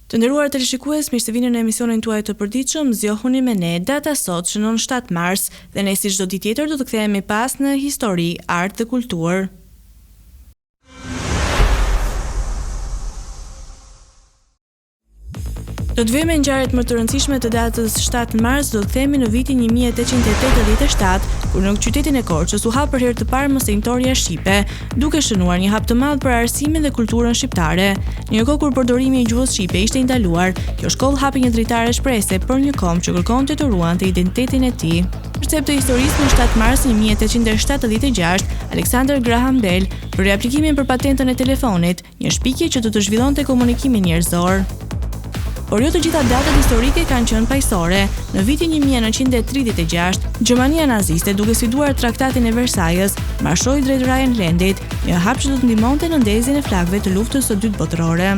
Të nderuar teleshikues, mirë se vini në emisionin tuaj të përditshëm, zgjohuni me ne. Data sot shënon 7 mars dhe ne si çdo ditë tjetër do të kthehemi pas në histori, art dhe kulturë. Do të vëmë ngjarjet më të rëndësishme të datës 7 mars, do të themi në vitin 1887, kur në qytetin e Korçës u hap për herë të parë mësejtoria shqipe, duke shënuar një hap të madh për arsimin dhe kulturën shqiptare. Në një kohë kur përdorimi i gjuhës shqipe ishte i ndaluar, kjo shkollë hapi një dritare shprehëse për një kom që kërkonte të ruante identitetin e tij. Përcep të historisë, në 7 mars 1876, Alexander Graham Bell bëri aplikimin për patentën e telefonit, një shpikje që do të zhvillonte komunikimin njerëzor. Por jo të gjitha datat historike kanë qenë paqësore. Në vitin 1936, Gjermania naziste, duke sfiduar Traktatin e Versajës, marshoi drejt Rhinelandit, një hap që do të ndihmonte në ndezjen e flakëve të luftës së dytë botërore.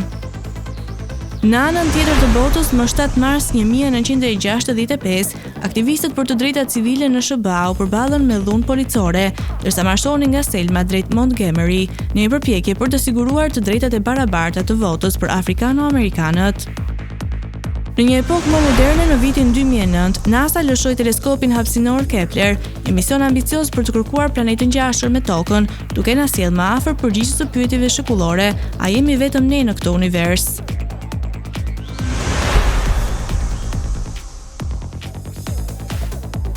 Në anën tjetër të botës, më 7 mars 1965, aktivistët për të drejtat civile në SBA u përballën me dhunë policore, ndërsa marshonin nga Selma drejt Montgomery, në një përpjekje për të siguruar të drejtat e barabarta të votës për afrikano-amerikanët. Në një epokë më moderne, në vitin 2009, NASA lëshoi teleskopin hapësinor Kepler, një mision ambicioz për të kërkuar planetin ngjashëm me Tokën, duke na sjellë më afër përgjigjes së pyetjeve shekullore: a jemi vetëm ne në këtë univers?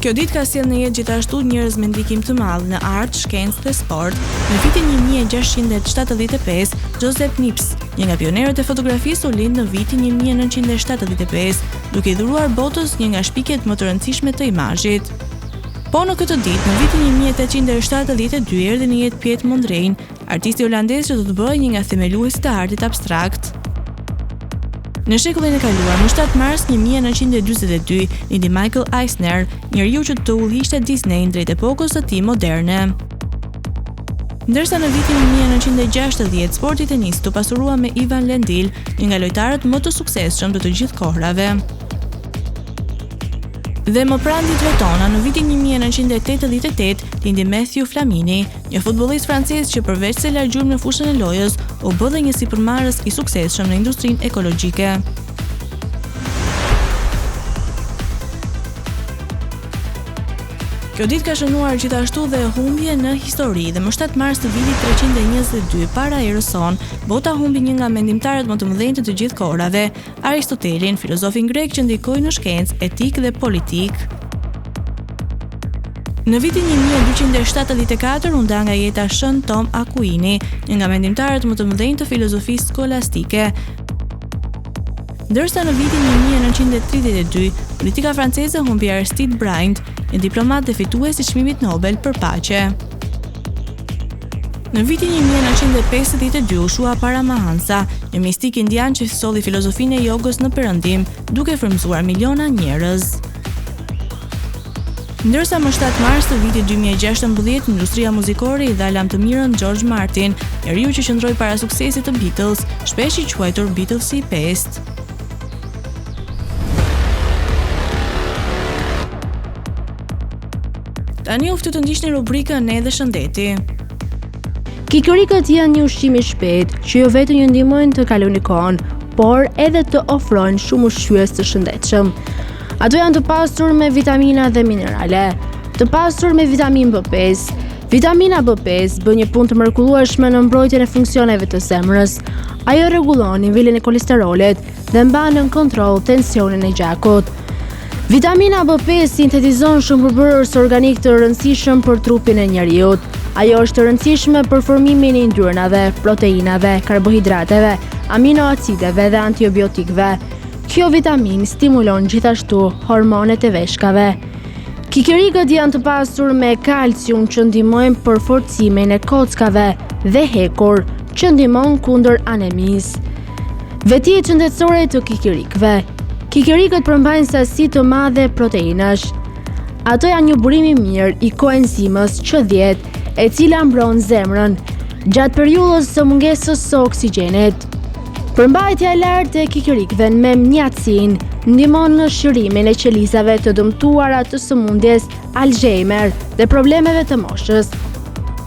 Kjo ditë ka sjellë në jetë gjithashtu njerëz me ndikim të madh në art, shkencë dhe sport. Në vitin 1675, Joseph Niepce, një nga pionerët e fotografisë, u lind në vitin 1975, duke i dhuruar botës një nga shpikjet më të rëndësishme të imazhit. Po në këtë ditë, në vitin 1872, erdhi në jetë Piet Mondrian, artisti holandez që do të bëhej një nga themeluesit e artit abstrakt. Në shekullin e kaluar, në 7 mars 1942, lindi Michael Eisner, njeriu që të udhëhiqte Disneyn drejt epokës së tij moderne. Ndërsa në vitin 1960, sporti tenis u pasurua me Ivan Lendl, një nga lojtarët më të suksesshëm të gjithë kohërave. Dhe më pranë ditëve tona, në vitin 1988, lindi Matthew Flamini, një futbollist francez që përveç se largjum në fushën e lojës, u bë dhe një sipërmarrës i suksesshëm në industrinë ekologjike. Kjo ditë ka shënuar gjithashtu dhe humbje në histori, dhe më 7 mars të vitit 322 para erës son, bota humbi një nga mendimtarët më të mëdhenj të gjithë kohërave, Aristotelin, filozofin grek që ndikoi në shkencë, etikë dhe politikë. Në vitin 1274 u nda nga jeta Shën Tom Aquini, një nga mendimtarët më të mëdhenj të filozofisë skolastike. Ndërsa në vitin 1932, politika franceze humbi Aristide Briand, një diplomat dhe fitues i çmimit Nobel për paqe. Në vitin 1952 u shua Paramahansa, një mistik indian që solli filozofinë e jogës në Perëndim, duke frymëzuar miliona njerëz. Ndërsa më 7 mars të vitit 2016, industria muzikore i dha lam të mirën George Martin, njeriu që qëndroi para suksesit të Beatles, shpesh i quajtur Beatlesi i pestë. Tani u ftoj të ndiqni rubrikën Ne dhe Shëndeti. Kikërikët janë një ushqim i shpejtë që jo vetëm ju ndihmojnë të kaloni kohën, por edhe të ofrojnë shumë ushqyes të shëndetshëm. Ato janë të pasur me vitamina dhe minerale, të pasur me vitaminë B5. Vitamina B5 bën një punë të mrekullueshme në mbrojtjen e funksioneve të zemrës. Ajo rregullon nivelin e kolesterolit dhe mban në kontroll tensionin e gjakut. Vitamina B5 sintetizon shumë përbërës organik të rëndësishëm për trupin e njeriut. Ajo është e rëndësishme për formimin e yndyrnave, proteinave, karbohidrateve, aminoacideve dhe antibiotikëve. Kjo vitamin stimulon gjithashtu hormonet e veshkave. Kikërikët janë të pasur me kalcium që ndihmojnë për forcimin e kockave dhe hekur që ndihmon kundër anemisë. Vetëdijat shëndetësore të kikërikëve. Kikërikët përmbajnë sasi të madhe proteinash. Ato janë një burim i mirë i koenzimës Q10, e cila mbron zemrën gjatë periudhës së mungesës së oksigjenit. Përmbajtja e lartë e kikërikëve me mjatsin ndihmon në shërimin e qelizave të dëmtuara të sëmundjes Alzheimer dhe problemeve të moshës.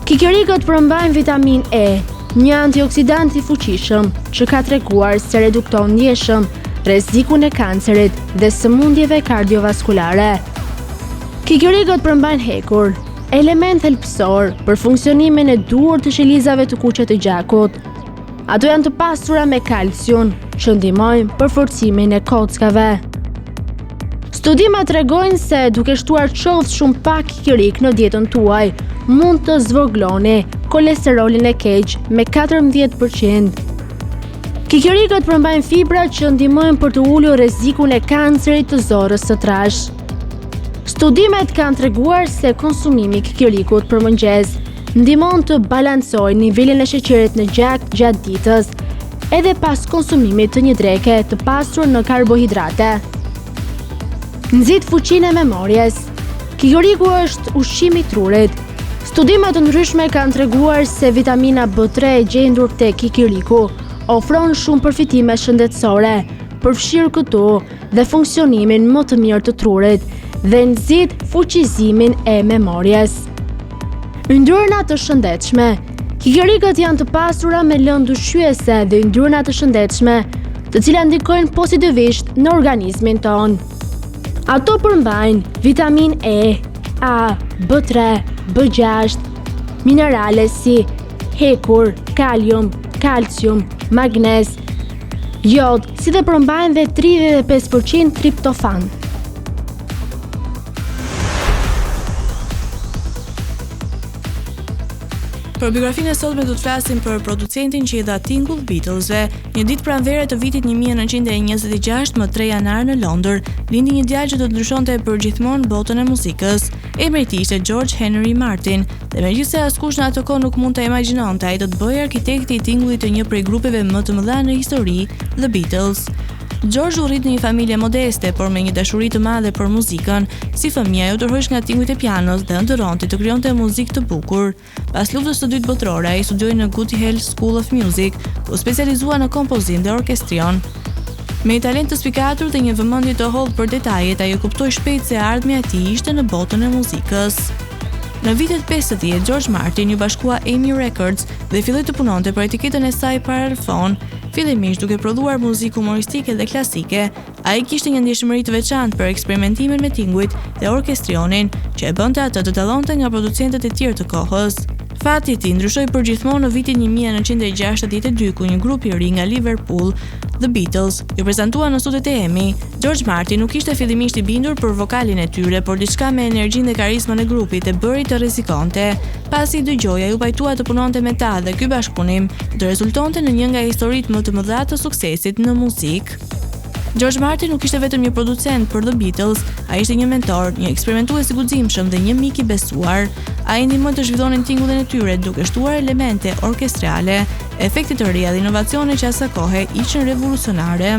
Kikërikët përmbajnë vitamin E, një antioksidant i fuqishëm që ka treguar se redukton ndjeshëm, rrezikun e kancerit dhe sëmundjeve kardiovaskulare. Kikirikët përmbajnë hekur, element thelbësor për funksionimin e duhur të shilizave të kuqe të gjakut. Ato janë të pastura me kalcium, që ndihmojnë për forcimin e kockave. Studimat tregojnë se duke shtuar qoftë shumë pak kikirik në dietën tuaj, mund të zvogëloni kolesterolin e keq me 14%. Kikirikët përmbajnë fibra që ndihmojnë për të ulur rrezikun e kancerit të zorrës së trash. Studimet kanë treguar se konsumimi i kikirikut për mëngjes ndihmon të balancojë nivelin e sheqerit në gjak gjatë ditës, edhe pas konsumimit të një dreke të pasur në karbohidrate. Nxit fuqinë e memorjes. Kikiriku është ushqim i trurit. Studime të ndryshme kanë treguar se vitamina B3 e gjendur te kikiriku ofron shumë përfitime shëndetësore, përfshirë këtu dhe funksionimin më të mirë të trurit dhe nxit fuqizimin e memorjes. Yndyrna të shëndetshme. Kikirikët janë të pasura me lëndë ushqyese dhe yndyrna të shëndetshme, të cilat ndikojnë pozitivisht në organizmin tonë. Ato përmbajnë vitamin E, A, B3, B6, minerale si hekur, kalium, kalcium, magnez, jod, si dhe përmbajnë dhe 35% triptofan. Për biografinë e sotme do të flasim për producentin që i dha tingull Beatlesve. Një ditë pranvere të vitit 1926, më 3 janar në Londër, lindi një djalë që do të ndryshonte përgjithmonë botën e muzikës. Emri i tij ishte George Henry Martin, dhe megjithëse askush në ato kohë nuk mund ta imagjinonte, ai do të bëhej arkitekti i tingullit të një prej grupeve më të mëdha në histori, The Beatles. George u rrit në një familje modeste, por me një dashuri të madhe për muzikën. Si fëmijë, u tërheq nga tingujt e pianos dhe ëndërronte të krijonte muzikë të bukur. Pas luftës së dytë botërore, ai studioi në Guildhall School of Music, u specializua në kompozim dhe orkestrion. Me një talent të spikatur dhe një vëmendje të hollë për detajet, ai e kuptoi shpejt se ardhmja e tij ishte në botën e muzikës. Në vitet 50, George Martin ju bashkua EMI Records dhe filloi të punonte për etiketën e saj Parlophone, fillimisht duke prodhuar muzikë humoristike dhe klasike. Ai kishte një ndjeshmëri të veçantë për eksperimentimin me tingujt dhe orkestrionin, që e bënte atë të dallonte nga producentët e tjerë të kohës. Fati i tij ndryshoi përgjithmonë në vitin 1962, ku një grup i ri nga Liverpool, The Beatles, ju prezantua në studiot e EMI. George Martin nuk ishte fillimisht i bindur për vokalin e tyre, por diçka me energjinë dhe karizmën e grupit e bëri të rrezikonte. Pasi i dëgjoi, ai u pajtua të punonte me ta dhe ky bashkëpunim do rezultonte në një nga historitë më të mëdha të suksesit në muzikë. George Martin nuk ishte vetëm një producent për The Beatles, ai ishte një mentor, një eksperimentues i guximshëm dhe një mik i besuar. Ai ndihmoi të zhvillonin tingullin e tyre duke shtuar elemente orkestrale, efekte të reja dhe inovacione që asaj kohe ishin revolucionare.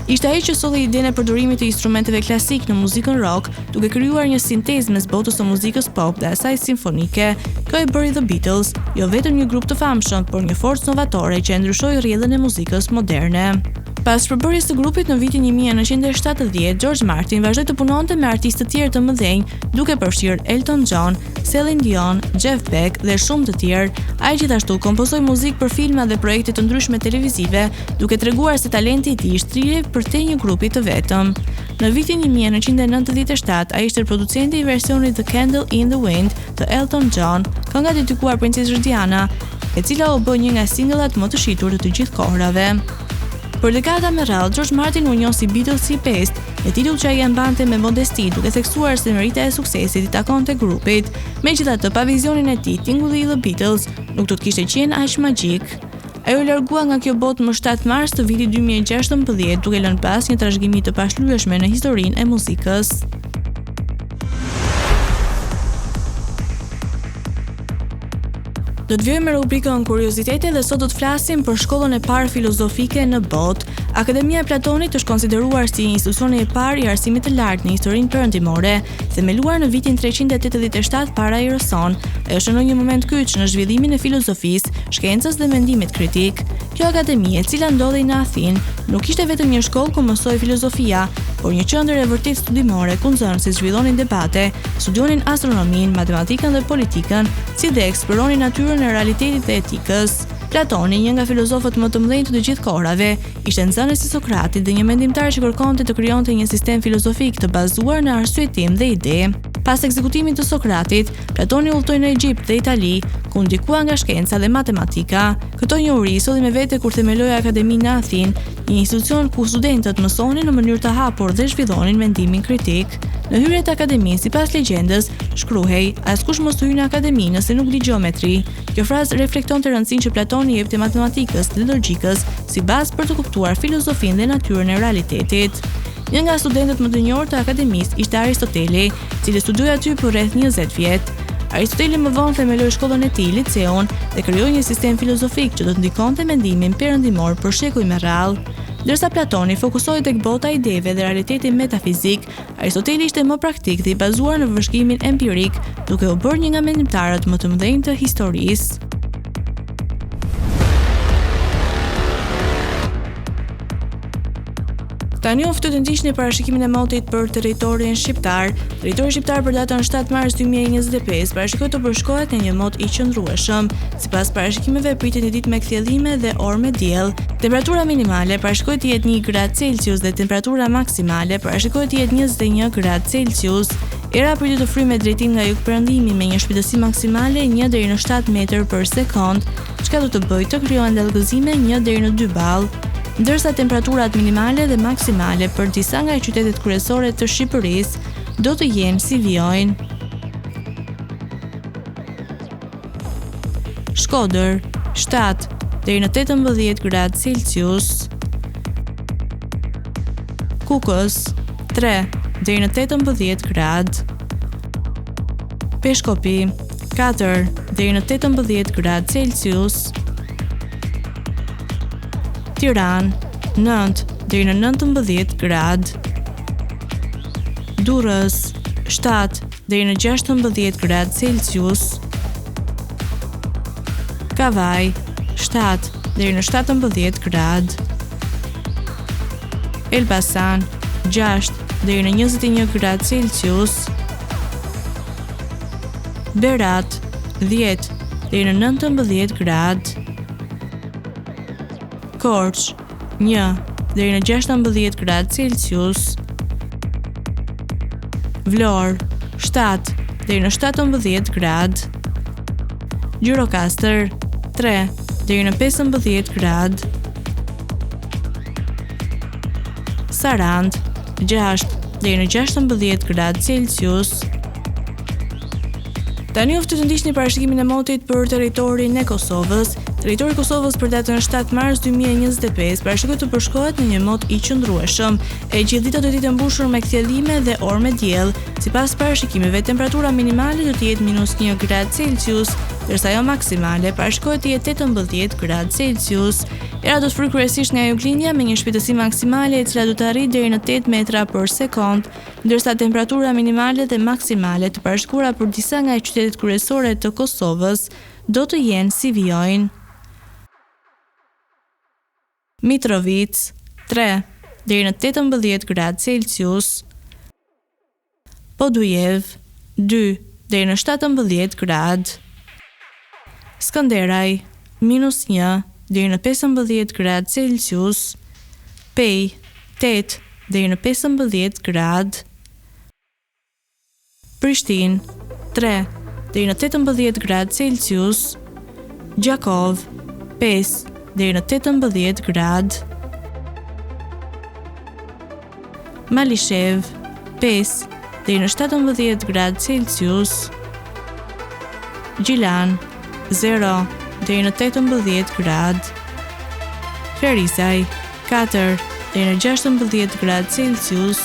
Ishte ai që solli idenë e përdorimit të instrumenteve klasik në muzikën rock, duke krijuar një sintezë mes botës së muzikës pop dhe asaj simfonike. Kjo e bëri The Beatles jo vetëm një grup të famshëm, por një forcë novatore që e ndryshoi rrjedhën e muzikës moderne. Pas shpërbërjes së grupit në vitin 1970, George Martin vazhdoi të punonte me artistë të tjerë të mëdhenj, duke përfshirë Elton John, Celine Dion, Jeff Beck dhe shumë të tjerë. Ai gjithashtu kompozoi muzikë për filma dhe projekte të ndryshme televizive, duke treguar se talenti i tij shtrihej përtej një grupi të vetëm. Në vitin 1997, ai ishte producenti i versionit The Candle in the Wind të Elton John, kënga dedikuar princeshës Diana, e cila u bë një nga singullat më të shitur të gjithë kohërave. Për dekada me radhë, George Martin u njoh si Beatlesi i pestë, e titull që ai e mbante me modesti, duke theksuar se merita e suksesit i takonte grupit. Megjithatë, pa vizionin e tij, tingulli i The Beatles nuk do të kishte qenë aq magjik. Ai u largua nga kjo botë më 7 mars të vitit 2016, duke lënë pas një trashëgimi të pashlyeshme në historinë e muzikës. Do të vjojmë me rubrikën Kuriozitete dhe sot do të flasim për shkollën e parë filozofike në botë. Akademia e Platonit është konsideruar si institucioni i parë i arsimit të lartë në historinë perëndimore, themeluar në vitin 387 para erës sonë. Është në një moment kyç në zhvillimin e filozofisë, shkencës dhe mendimit kritik. Kjo akademi, e cila ndodhej në Athinë, nuk ishte vetëm një shkollë ku mësoi filozofia, por një qendër e vërtet studimore ku nxënësit zhvillonin debate, studionin astronominë, matematikën dhe politikën, si dhe eksploronin natyrën e realitetit dhe etikës. Platoni, një nga filozofët më të mëdhenj të gjithë kohërave, ishte nxënës i Sokratit dhe një mendimtar që kërkonte të krijonte një sistem filozofik të bazuar në arsyetim dhe ide. Pas ekzekutimit të Sokratit, Platoni udhtoi në Egjipt dhe Itali, ku ndikua nga shkenca dhe matematika. Këto njohuri solli me vete kur themeloi Akademinë në Athinë, një institucion ku studentët mësonin në mënyrë të hapur dhe zhvillonin mendimin kritik. Në hyrje të akademisë, sipas legjendës, shkruhej: "Askush mos hyjë në akademi nëse nuk di gjeometri." Kjo frazë reflekton të rëndësinë që Platoni jepte matematikës dhe logjikës si bazë për të kuptuar filozofinë dhe natyrën e realitetit. Një nga studentët më të njohur të akademisë ishte Aristoteli, i cili studioi aty për rreth 20 vjet. Aristoteli më vonë themeloi shkollën e tij, liceun, dhe krijoi një sistem filozofik që do të ndikonte mendimin perëndimor për shekuj me radhë. Ndërsa Platoni fokusoi tek bota e ideve dhe realiteti metafizik, Aristoteli ishte më praktik dhe i bazuar në vëzhgimin empirik, duke u bërë një nga mendimtarët më të mëdhenj të historisë. Tani u ftoj të ndiqni parashikimin e motit për territorin shqiptar. Territori shqiptar për datën 7 mars 2025 parashikohet të përshkohet në një mot i qëndrueshëm. Sipas parashikimeve pritet një ditë me kthjellime dhe orë me diell. Temperatura minimale parashikohet të jetë 1 gradë Celsius dhe temperatura maksimale parashikohet të jetë 21 gradë Celsius. Era pritet të fryjë me drejtim nga jugperëndimi me një shpejtësi maksimale 1 deri në 7 metër për sekond, çka do të bëjë të krijohen dallgëzime 1 deri në 2 ball. Ndërsa temperaturat minimale dhe maksimale për disa nga qytetet kryesore të Shqipërisë do të jenë si vijojnë: Shkodër 7 deri në 18 gradë Celsius, Kukës 3 deri në 18 gradë, Peshkopi 4 deri në 18 gradë Celsius, Tiranë 9 deri në 19 gradë, Durrës 7 deri në 16 gradë Celsius, Kavaj 7 deri në 17 gradë, Elbasan 6 deri në 21 gradë Celsius, Berat 10 deri në 19 gradë, Korç 1 deri në 16 gradë Celsius, Vlorë 7 deri në 17 gradë, Gjirokastër 3 deri në 15 gradë, Sarandë 6 deri në 16 gradë Celsius. Tani u ftoj të ndiqni parashikimin e motit për territorin e Kosovës. Territori i Kosovës për datën 7 mars 2025 parashikohet të përshkohet në një mot i qëndrueshëm. E gjithdita do të jetë mbushur me kthjellime dhe orë me diell. Sipas parashikimeve, temperatura minimale do të jetë -1 gradë Celsius, ndërsa ajo maksimale parashikohet të jetë 18 gradë Celsius. Era do të fryjë kryesisht nga juglindja me një shpejtësi maksimale e cila do të arrijë deri në 8 metra për sekond, ndërsa temperatura minimale dhe maksimale të parashikuara për disa nga qytetet kryesore të Kosovës do të jenë si vijojnë: Mitrovic 3 deri në 18 gradë Celsius, Podujev 2 deri në 17 gradë, Skënderaj -1 deri në 15 gradë Celsius, Pej 8 deri në 15 gradë, Prishtinë 3 deri në 18 gradë Celsius, Gjakov 5 deri në 18 gradë, Malishev 5 deri në 17 gradë Celsius, Gjilan 0 deri në 18 gradë, Ferisaj 4 deri në 16 gradë Celsius,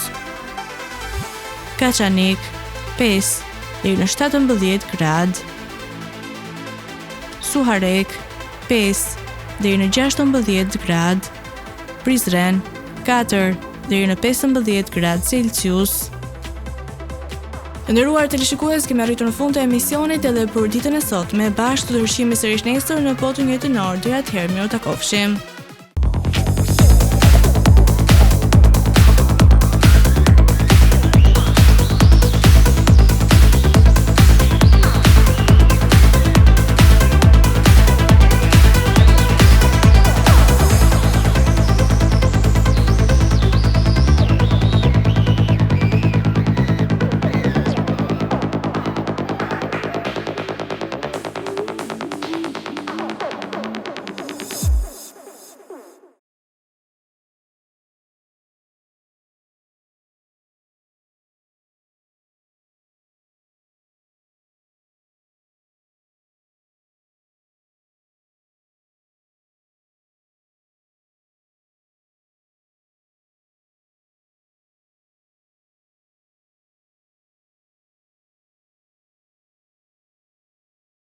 Kaçanik 5 deri në 17 gradë, Suharek 5 deri në 16 gradë, Prizren 4 deri në 15 gradë Celsius. Të nderuar teleshikues, kemi arritur në fund të emisionit edhe për ditën e sotme. Bashkë do të rishihemi sërish nesër në potën njëjtënor. Deri atëherë, miru takofshim.